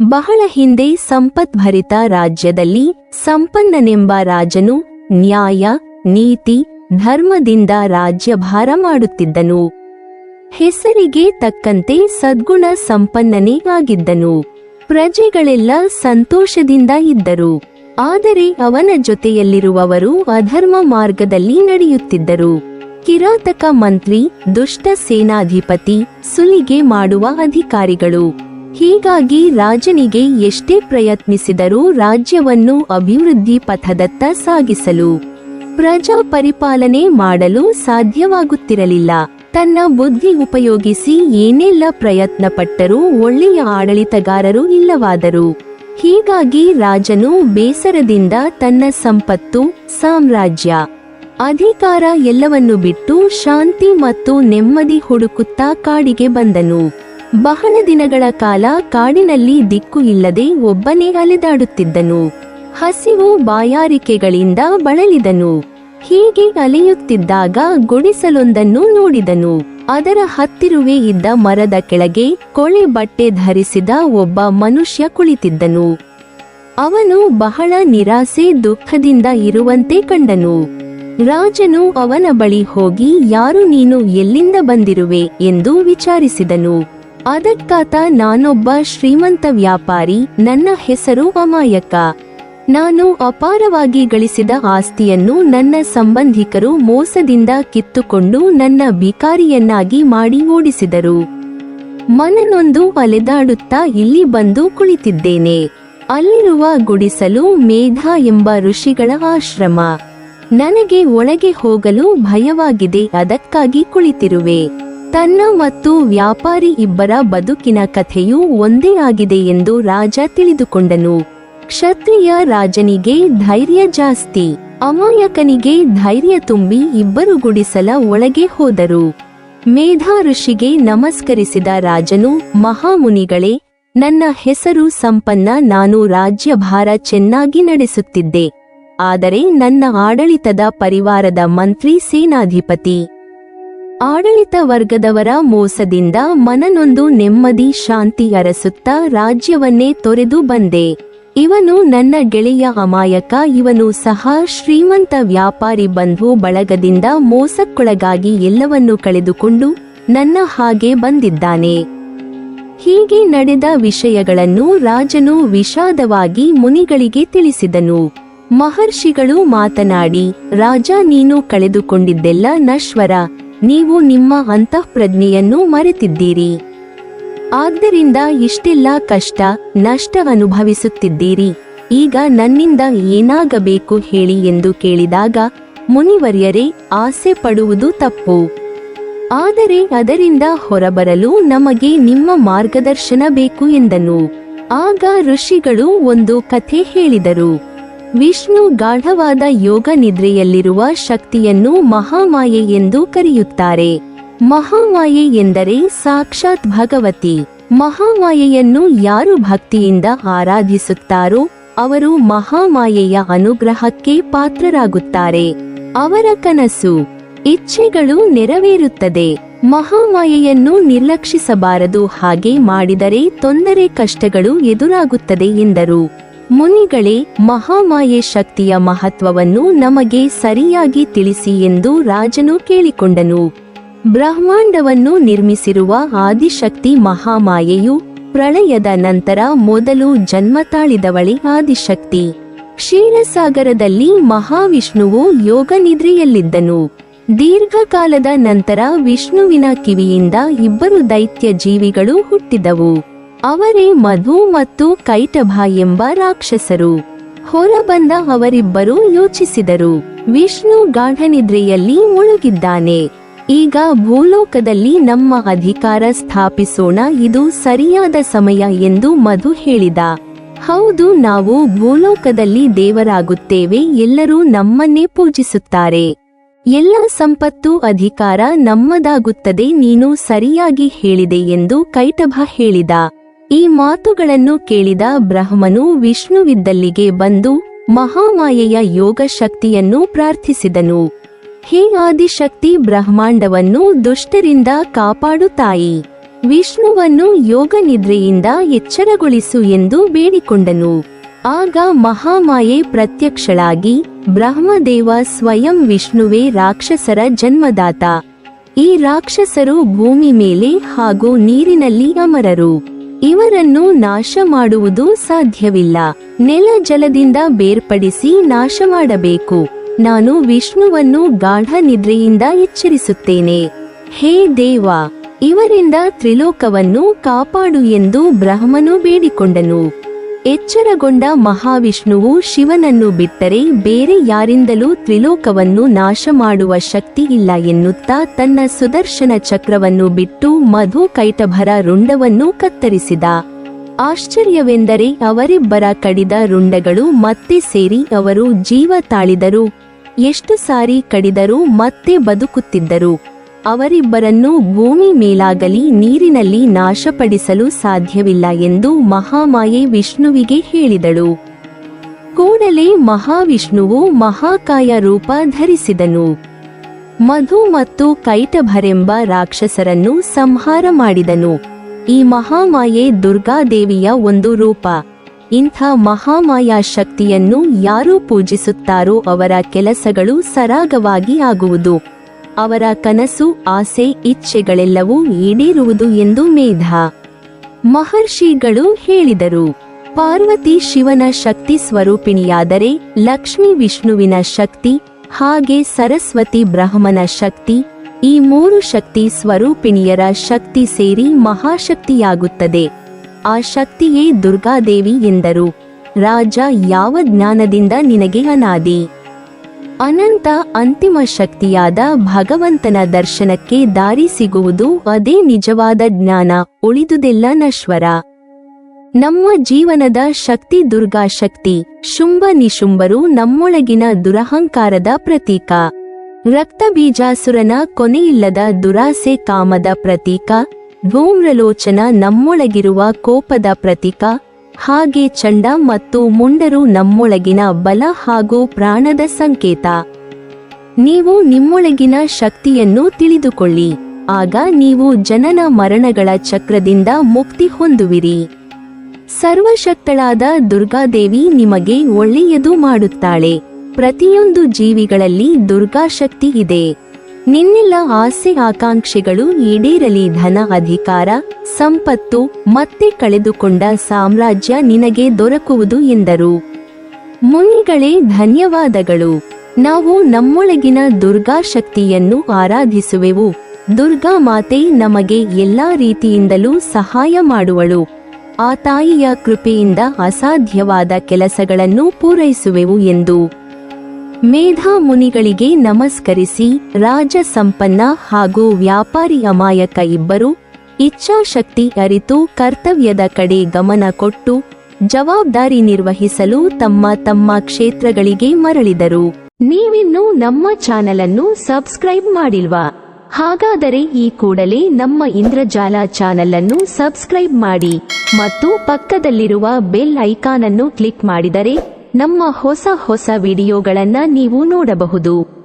ಬಹಳ ಹಿಂದೆ ಸಂಪದ್ಭರಿತ ರಾಜ್ಯದಲ್ಲಿ ಸಂಪನ್ನನೆಂಬ ರಾಜನು ನ್ಯಾಯ, ನೀತಿ, ಧರ್ಮದಿಂದ ರಾಜ್ಯಭಾರ ಮಾಡುತ್ತಿದ್ದನು. ಹೆಸರಿಗೆ ತಕ್ಕಂತೆ ಸದ್ಗುಣ ಸಂಪನ್ನನೇ ಆಗಿದ್ದನು. ಪ್ರಜೆಗಳೆಲ್ಲ ಸಂತೋಷದಿಂದ ಇದ್ದರು. ಆದರೆ ಅವನ ಜೊತೆಯಲ್ಲಿರುವವರು ಅಧರ್ಮ ಮಾರ್ಗದಲ್ಲಿ ನಡೆಯುತ್ತಿದ್ದರು. ಕಿರಾತಕ ಮಂತ್ರಿ, ದುಷ್ಟ ಸೇನಾಧಿಪತಿ, ಸುಲಿಗೆ ಮಾಡುವ ಅಧಿಕಾರಿಗಳು. ಹೀಗಾಗಿ ರಾಜನಿಗೆ ಎಷ್ಟೇ ಪ್ರಯತ್ನಿಸಿದರೂ ರಾಜ್ಯವನ್ನು ಅಭಿವೃದ್ಧಿ ಪಥದತ್ತ ಸಾಗಿಸಲು, ಪ್ರಜಾ ಪರಿಪಾಲನೆ ಮಾಡಲು ಸಾಧ್ಯವಾಗುತ್ತಿರಲಿಲ್ಲ. ತನ್ನ ಬುದ್ಧಿ ಉಪಯೋಗಿಸಿ ಏನೆಲ್ಲ ಪ್ರಯತ್ನಪಟ್ಟರೂ ಒಳ್ಳೆಯ ಆಡಳಿತಗಾರರು ಇಲ್ಲವಾದರು. ಹೀಗಾಗಿ ರಾಜನು ಬೇಸರದಿಂದ ತನ್ನ ಸಂಪತ್ತು, ಸಾಮ್ರಾಜ್ಯ, ಅಧಿಕಾರ ಎಲ್ಲವನ್ನು ಬಿಟ್ಟು ಶಾಂತಿ ಮತ್ತು ನೆಮ್ಮದಿ ಹುಡುಕುತ್ತಾ ಕಾಡಿಗೆ ಬಂದನು. ಬಹಳ ದಿನಗಳ ಕಾಲ ಕಾಡಿನಲ್ಲಿ ದಿಕ್ಕು ಇಲ್ಲದೆ ಒಬ್ಬನೇ ಅಲೆದಾಡುತ್ತಿದ್ದನು. ಹಸಿವು, ಬಾಯಾರಿಕೆಗಳಿಂದ ಬಳಲಿದನು. ಹೀಗೆ ಅಲೆಯುತ್ತಿದ್ದಾಗ ಗುಡಿಸಲೊಂದನ್ನು ನೋಡಿದನು. ಅದರ ಹತ್ತಿರವೇ ಇದ್ದ ಮರದ ಕೆಳಗೆ ಕೊಳೆ ಬಟ್ಟೆ ಧರಿಸಿದ ಒಬ್ಬ ಮನುಷ್ಯ ಕುಳಿತಿದ್ದನು. ಅವನು ಬಹಳ ನಿರಾಸೆ, ದುಃಖದಿಂದ ಇರುವಂತೆ ಕಂಡನು. ರಾಜನು ಅವನ ಬಳಿ ಹೋಗಿ, ಯಾರು ನೀನು, ಎಲ್ಲಿಂದ ಬಂದಿರುವೆ ಎಂದು ವಿಚಾರಿಸಿದನು. ಅದಕ್ಕಾತ, ನಾನೊಬ್ಬ ಶ್ರೀಮಂತ ವ್ಯಾಪಾರಿ, ನನ್ನ ಹೆಸರು ಅಮಾಯಕ. ನಾನು ಅಪಾರವಾಗಿ ಗಳಿಸಿದ ಆಸ್ತಿಯನ್ನು ನನ್ನ ಸಂಬಂಧಿಕರು ಮೋಸದಿಂದ ಕಿತ್ತುಕೊಂಡು ನನ್ನ ಭಿಕಾರಿಯನ್ನಾಗಿ ಮಾಡಿ ಓಡಿಸಿದರು. ಮನನೊಂದು ಅಲೆದಾಡುತ್ತಾ ಇಲ್ಲಿ ಬಂದು ಕುಳಿತಿದ್ದೇನೆ. ಅಲ್ಲಿರುವ ಗುಡಿಸಲು ಮೇಧ ಎಂಬ ಋಷಿಗಳ ಆಶ್ರಮ. ನನಗೆ ಒಳಗೆ ಹೋಗಲು ಭಯವಾಗಿದೆ, ಅದಕ್ಕಾಗಿ ಕುಳಿತಿರುವೆ. ತನ್ನ ಮತ್ತು ವ್ಯಾಪಾರಿ ಇಬ್ಬರ ಬದುಕಿನ ಕಥೆಯೂ ಒಂದೇ ಆಗಿದೆ ಎಂದು ರಾಜ ತಿಳಿದುಕೊಂಡನು. ಕ್ಷತ್ರಿಯ ರಾಜನಿಗೆ ಧೈರ್ಯ ಜಾಸ್ತಿ. ಅಮಾಯಕನಿಗೆ ಧೈರ್ಯ ತುಂಬಿ ಇಬ್ಬರು ಗುಡಿಸಲ ಒಳಗೆ ಹೋದರು. ಮೇಧಾ ಋಷಿಗೆ ನಮಸ್ಕರಿಸಿದ ರಾಜನು, ಮಹಾಮುನಿಗಳೇ, ನನ್ನ ಹೆಸರು ಸಂಪನ್ನ. ನಾನು ರಾಜ್ಯಭಾರ ಚೆನ್ನಾಗಿ ನಡೆಸುತ್ತಿದ್ದೆ. ಆದರೆ ನನ್ನ ಆಡಳಿತದ ಪರಿವಾರದ ಮಂತ್ರಿ, ಸೇನಾಧಿಪತಿ, ಆಡಳಿತ ವರ್ಗದವರ ಮೋಸದಿಂದ ಮನನೊಂದು ನೆಮ್ಮದಿ, ಶಾಂತಿ ಅರಸುತ್ತಾ ರಾಜ್ಯವನ್ನೇ ತೊರೆದು ಬಂದೆ. ಇವನು ನನ್ನ ಗೆಳೆಯ ಅಮಾಯಕ. ಇವನು ಸಹ ಶ್ರೀಮಂತ ವ್ಯಾಪಾರಿ. ಬಂಧು ಬಳಗದಿಂದ ಮೋಸಕ್ಕೊಳಗಾಗಿ ಎಲ್ಲವನ್ನೂ ಕಳೆದುಕೊಂಡು ನನ್ನ ಹಾಗೆ ಬಂದಿದ್ದಾನೆ. ಹೀಗೆ ನಡೆದ ವಿಷಯಗಳನ್ನು ರಾಜನು ವಿಷಾದವಾಗಿ ಮುನಿಗಳಿಗೆ ತಿಳಿಸಿದನು. ಮಹರ್ಷಿಗಳು ಮಾತನಾಡಿ, ರಾಜ, ನೀನು ಕಳೆದುಕೊಂಡಿದ್ದೆಲ್ಲ ನಶ್ವರ. ನೀವು ನಿಮ್ಮ ಅಂತಃಪ್ರಜ್ಞೆಯನ್ನು ಮರೆತಿದ್ದೀರಿ. ಆದ್ದರಿಂದ ಇಷ್ಟೆಲ್ಲ ಕಷ್ಟ, ನಷ್ಟ ಅನುಭವಿಸುತ್ತಿದ್ದೀರಿ. ಈಗ ನನ್ನಿಂದ ಏನಾಗಬೇಕು ಹೇಳಿ ಎಂದು ಕೇಳಿದಾಗ, ಮುನಿವರ್ಯರೇ, ಆಸೆ ಪಡುವುದು ತಪ್ಪು. ಆದರೆ ಅದರಿಂದ ಹೊರಬರಲು ನಮಗೆ ನಿಮ್ಮ ಮಾರ್ಗದರ್ಶನ ಬೇಕು ಎಂದನು. ಆಗ ಋಷಿಗಳು ಒಂದು ಕಥೆ ಹೇಳಿದರು. ವಿಷ್ಣು ಗಾಢವಾದ ಯೋಗ ನಿದ್ರೆಯಲ್ಲಿರುವ ಶಕ್ತಿಯನ್ನು ಮಹಾಮಾಯೆ ಎಂದು ಕರೆಯುತ್ತಾರೆ. ಮಹಾಮಾಯೆ ಎಂದರೆ ಸಾಕ್ಷಾತ್ ಭಗವತಿ. ಮಹಾಮಾಯೆಯನ್ನು ಯಾರು ಭಕ್ತಿಯಿಂದ ಆರಾಧಿಸುತ್ತಾರೋ ಅವರು ಮಹಾಮಾಯೆಯ ಅನುಗ್ರಹಕ್ಕೆ ಪಾತ್ರರಾಗುತ್ತಾರೆ. ಅವರ ಕನಸು, ಇಚ್ಛೆಗಳು ನೆರವೇರುತ್ತದೆ. ಮಹಾಮಾಯೆಯನ್ನು ನಿರ್ಲಕ್ಷಿಸಬಾರದು. ಹಾಗೆ ಮಾಡಿದರೆ ತೊಂದರೆ, ಕಷ್ಟಗಳು ಎದುರಾಗುತ್ತದೆ ಎಂದರು. ಮುನಿಗಳೇ, ಮಹಾಮಾಯೆ ಶಕ್ತಿಯ ಮಹತ್ವವನ್ನು ನಮಗೆ ಸರಿಯಾಗಿ ತಿಳಿಸಿ ಎಂದು ರಾಜನು ಕೇಳಿಕೊಂಡನು. ಬ್ರಹ್ಮಾಂಡವನ್ನು ನಿರ್ಮಿಸಿರುವ ಆದಿಶಕ್ತಿ ಮಹಾಮಾಯೆಯು ಪ್ರಳಯದ ನಂತರ ಮೊದಲು ಜನ್ಮ ತಾಳಿದವಳೆ ಆದಿಶಕ್ತಿ. ಕ್ಷೀರಸಾಗರದಲ್ಲಿ ಮಹಾವಿಷ್ಣುವು ಯೋಗ ನಿದ್ರೆಯಲ್ಲಿದ್ದನು. ದೀರ್ಘಕಾಲದ ನಂತರ ವಿಷ್ಣುವಿನ ಕಿವಿಯಿಂದ ಇಬ್ಬರು ದೈತ್ಯ ಜೀವಿಗಳು ಹುಟ್ಟಿದವು. ಅವರೇ ಮಧು ಮತ್ತು ಕೈಟಭ ಎಂಬ ರಾಕ್ಷಸರು. ಹೊರಬಂದ ಅವರಿಬ್ಬರು ಯೋಚಿಸಿದರು, ವಿಷ್ಣು ಗಾಢನಿದ್ರೆಯಲ್ಲಿ ಮುಳುಗಿದ್ದಾನೆ. ಈಗ ಭೂಲೋಕದಲ್ಲಿ ನಮ್ಮ ಅಧಿಕಾರ ಸ್ಥಾಪಿಸೋಣ, ಇದು ಸರಿಯಾದ ಸಮಯ ಎಂದು ಮಧು ಹೇಳಿದ. ಹೌದು, ನಾವು ಭೂಲೋಕದಲ್ಲಿ ದೇವರಾಗುತ್ತೇವೆ. ಎಲ್ಲರೂ ನಮ್ಮನ್ನೇ ಪೂಜಿಸುತ್ತಾರೆ. ಎಲ್ಲ ಸಂಪತ್ತು, ಅಧಿಕಾರ ನಮ್ಮದಾಗುತ್ತದೆ. ನೀನು ಸರಿಯಾಗಿ ಹೇಳಿದೆ ಎಂದು ಕೈಟಭ ಹೇಳಿದ. ಈ ಮಾತುಗಳನ್ನು ಕೇಳಿದ ಬ್ರಹ್ಮನು ವಿಷ್ಣುವಿದ್ದಲ್ಲಿಗೆ ಬಂದು ಮಹಾಮಾಯೆಯ ಯೋಗ ಶಕ್ತಿಯನ್ನು ಪ್ರಾರ್ಥಿಸಿದನು. ಹೇ ಆದಿಶಕ್ತಿ, ಬ್ರಹ್ಮಾಂಡವನ್ನು ದುಷ್ಟರಿಂದ ಕಾಪಾಡು ತಾಯಿ. ವಿಷ್ಣುವನ್ನು ಯೋಗ ನಿದ್ರೆಯಿಂದ ಎಚ್ಚರಗೊಳಿಸು ಎಂದು ಬೇಡಿಕೊಂಡನು. ಆಗ ಮಹಾಮಾಯೆ ಪ್ರತ್ಯಕ್ಷಳಾಗಿ, ಬ್ರಹ್ಮದೇವ ಸ್ವಯಂ ವಿಷ್ಣುವೇ ರಾಕ್ಷಸರ ಜನ್ಮದಾತ. ಈ ರಾಕ್ಷಸರು ಭೂಮಿ ಮೇಲೆ ಹಾಗೂ ನೀರಿನಲ್ಲಿ ಅಮರರು. ಇವರನ್ನು ನಾಶ ಮಾಡುವುದು ಸಾಧ್ಯವಿಲ್ಲ. ನೆಲ ಜಲದಿಂದ ಬೇರ್ಪಡಿಸಿ ನಾಶ ಮಾಡಬೇಕು. ನಾನು ವಿಷ್ಣುವನ್ನು ಗಾಢ ನಿದ್ರೆಯಿಂದ ಎಚ್ಚರಿಸುತ್ತೇನೆ. ಹೇ ದೇವ, ಇವರಿಂದ ತ್ರಿಲೋಕವನ್ನು ಕಾಪಾಡು ಎಂದು ಬ್ರಹ್ಮನು ಬೇಡಿಕೊಂಡನು. ಎಚ್ಚರಗೊಂಡ ಮಹಾವಿಷ್ಣುವು ಶಿವನನ್ನು ಬಿಟ್ಟರೆ ಬೇರೆ ಯಾರಿಂದಲೂ ತ್ರಿಲೋಕವನ್ನು ನಾಶ ಮಾಡುವ ಶಕ್ತಿ ಇಲ್ಲ ಎನ್ನುತ್ತಾ ತನ್ನ ಸುದರ್ಶನ ಚಕ್ರವನ್ನು ಬಿಟ್ಟು ಮಧು ಕೈಟಭರ ರುಂಡವನ್ನು ಕತ್ತರಿಸಿದ. ಆಶ್ಚರ್ಯವೆಂದರೆ ಅವರಿಬ್ಬರ ಕಡಿದ ರುಂಡಗಳು ಮತ್ತೆ ಸೇರಿ ಅವರು ಜೀವ ತಾಳಿದರು. ಎಷ್ಟು ಸಾರಿ ಕಡಿದರೂ ಮತ್ತೆ ಬದುಕುತ್ತಿದ್ದರು. ಅವರಿಬ್ಬರನ್ನು ಭೂಮಿ ಮೇಲಾಗಲಿ ನೀರಿನಲ್ಲಿ ನಾಶಪಡಿಸಲು ಸಾಧ್ಯವಿಲ್ಲ ಎಂದು ಮಹಾಮಾಯೆ ವಿಷ್ಣುವಿಗೆ ಹೇಳಿದಳು. ಕೂಡಲೇ ಮಹಾವಿಷ್ಣುವು ಮಹಾಕಾಯ ರೂಪ ಧರಿಸಿದನು. ಮಧು ಮತ್ತು ಕೈಟಭರೆಂಬ ರಾಕ್ಷಸರನ್ನು ಸಂಹಾರ ಮಾಡಿದನು. ಈ ಮಹಾಮಾಯೆ ದುರ್ಗಾದೇವಿಯ ಒಂದು ರೂಪ. ಇಂಥ ಮಹಾಮಾಯಾ ಶಕ್ತಿಯನ್ನು ಯಾರು ಪೂಜಿಸುತ್ತಾರೋ ಅವರ ಕೆಲಸಗಳು ಸರಾಗವಾಗಿ ಆಗುವುದು. ಅವರ ಕನಸು, ಆಸೆ, ಇಚ್ಛೆಗಳೆಲ್ಲವೂ ಈಡೇರುವುದು ಎಂದು ಮೇಧ ಮಹರ್ಷಿಗಳು ಹೇಳಿದರು. ಪಾರ್ವತಿ ಶಿವನ ಶಕ್ತಿ ಸ್ವರೂಪಿಣಿಯಾದರೆ ಲಕ್ಷ್ಮಿ ವಿಷ್ಣುವಿನ ಶಕ್ತಿ, ಹಾಗೆ ಸರಸ್ವತಿ ಬ್ರಹ್ಮನ ಶಕ್ತಿ. ಈ ಮೂರು ಶಕ್ತಿ ಸ್ವರೂಪಿಣಿಯರ ಶಕ್ತಿ ಸೇರಿ ಮಹಾಶಕ್ತಿಯಾಗುತ್ತದೆ. ಆ ಶಕ್ತಿಯೇ ದುರ್ಗಾದೇವಿ ಎಂದರು. ರಾಜ, ಯಾವ ಜ್ಞಾನದಿಂದ ನಿನಗೆ ಅನಾದಿ ಅನಂತ ಅಂತಿಮ ಶಕ್ತಿಯಾದ ಭಗವಂತನ ದರ್ಶನಕ್ಕೆ ದಾರಿ ಸಿಗುವುದು ಅದೇ ನಿಜವಾದ ಜ್ಞಾನ. ಉಳಿದುದೆಲ್ಲ ನಶ್ವರ. ನಮ್ಮ ಜೀವನದ ಶಕ್ತಿ ದುರ್ಗಾ ಶಕ್ತಿ. ಶುಂಭ ನಿಶುಂಭರು ನಮ್ಮೊಳಗಿನ ದುರಹಂಕಾರದ ಪ್ರತೀಕ. ರಕ್ತಬೀಜಾಸುರನ ಕೊನೆಯಿಲ್ಲದ ದುರಾಸೆ ಕಾಮದ ಪ್ರತೀಕ. ಧೂಮ್ರಲೋಚನ ನಮ್ಮೊಳಗಿರುವ ಕೋಪದ ಪ್ರತೀಕ. ಹಾಗೆ ಚಂಡ ಮತ್ತು ಮುಂಡರು ನಮ್ಮೊಳಗಿನ ಬಲ ಹಾಗೂ ಪ್ರಾಣದ ಸಂಕೇತ. ನೀವು ನಿಮ್ಮೊಳಗಿನ ಶಕ್ತಿಯನ್ನು ತಿಳಿದುಕೊಳ್ಳಿ. ಆಗ ನೀವು ಜನನ ಮರಣಗಳ ಚಕ್ರದಿಂದ ಮುಕ್ತಿ ಹೊಂದುವಿರಿ. ಸರ್ವಶಕ್ತಳಾದ ದುರ್ಗಾದೇವಿ ನಿಮಗೆ ಒಳ್ಳೆಯದು ಮಾಡುತ್ತಾಳೆ. ಪ್ರತಿಯೊಂದು ಜೀವಿಗಳಲ್ಲಿ ದುರ್ಗಾಶಕ್ತಿ ಇದೆ. ನಿನ್ನೆಲ್ಲ ಆಸೆ ಆಕಾಂಕ್ಷೆಗಳು ಈಡೇರಲಿ. ಧನ, ಅಧಿಕಾರ, ಸಂಪತ್ತು ಮತ್ತೆ ಕಳೆದುಕೊಂಡ ಸಾಮ್ರಾಜ್ಯ ನಿನಗೆ ದೊರಕುವುದು ಎಂದರು. ಮುನಿಗಳೇ, ಧನ್ಯವಾದಗಳು. ನಾವು ನಮ್ಮೊಳಗಿನ ದುರ್ಗಾ ಶಕ್ತಿಯನ್ನು ಆರಾಧಿಸುವೆವು. ದುರ್ಗಾ ಮಾತೆ ನಮಗೆ ಎಲ್ಲಾ ರೀತಿಯಿಂದಲೂ ಸಹಾಯ ಮಾಡುವಳು. ಆ ತಾಯಿಯ ಕೃಪೆಯಿಂದ ಅಸಾಧ್ಯವಾದ ಕೆಲಸಗಳನ್ನು ಪೂರೈಸುವೆವು ಎಂದು ಮೇಧಾ ಮುನಿಗಳಿಗೆ ನಮಸ್ಕರಿಸಿ, ರಾಜ ಸಂಪನ್ನ ಹಾಗೂ ವ್ಯಾಪಾರಿ ಅಮಾಯಕ ಇಬ್ಬರು ಇಚ್ಛಾಶಕ್ತಿ ಅರಿತು ಕರ್ತವ್ಯದ ಕಡೆ ಗಮನ ಕೊಟ್ಟು ಜವಾಬ್ದಾರಿ ನಿರ್ವಹಿಸಲು ತಮ್ಮ ತಮ್ಮ ಕ್ಷೇತ್ರಗಳಿಗೆ ಮರಳಿದರು. ನೀವಿನ್ನೂ ನಮ್ಮ ಚಾನೆಲ್ ಅನ್ನು ಸಬ್ಸ್ಕ್ರೈಬ್ ಮಾಡಿಲ್ವಾ? ಹಾಗಾದರೆ ಈ ಕೂಡಲೇ ನಮ್ಮ ಇಂದ್ರಜಾಲ ಚಾನೆಲ್ ಅನ್ನು ಸಬ್ಸ್ಕ್ರೈಬ್ ಮಾಡಿ ಮತ್ತು ಪಕ್ಕದಲ್ಲಿರುವ ಬೆಲ್ ಐಕಾನ್ ಅನ್ನು ಕ್ಲಿಕ್ ಮಾಡಿದರೆ ನಮ್ಮ ಹೊಸ ವಿಡಿಯೋಗಳನ್ನು ನೀವು ನೋಡಬಹುದು.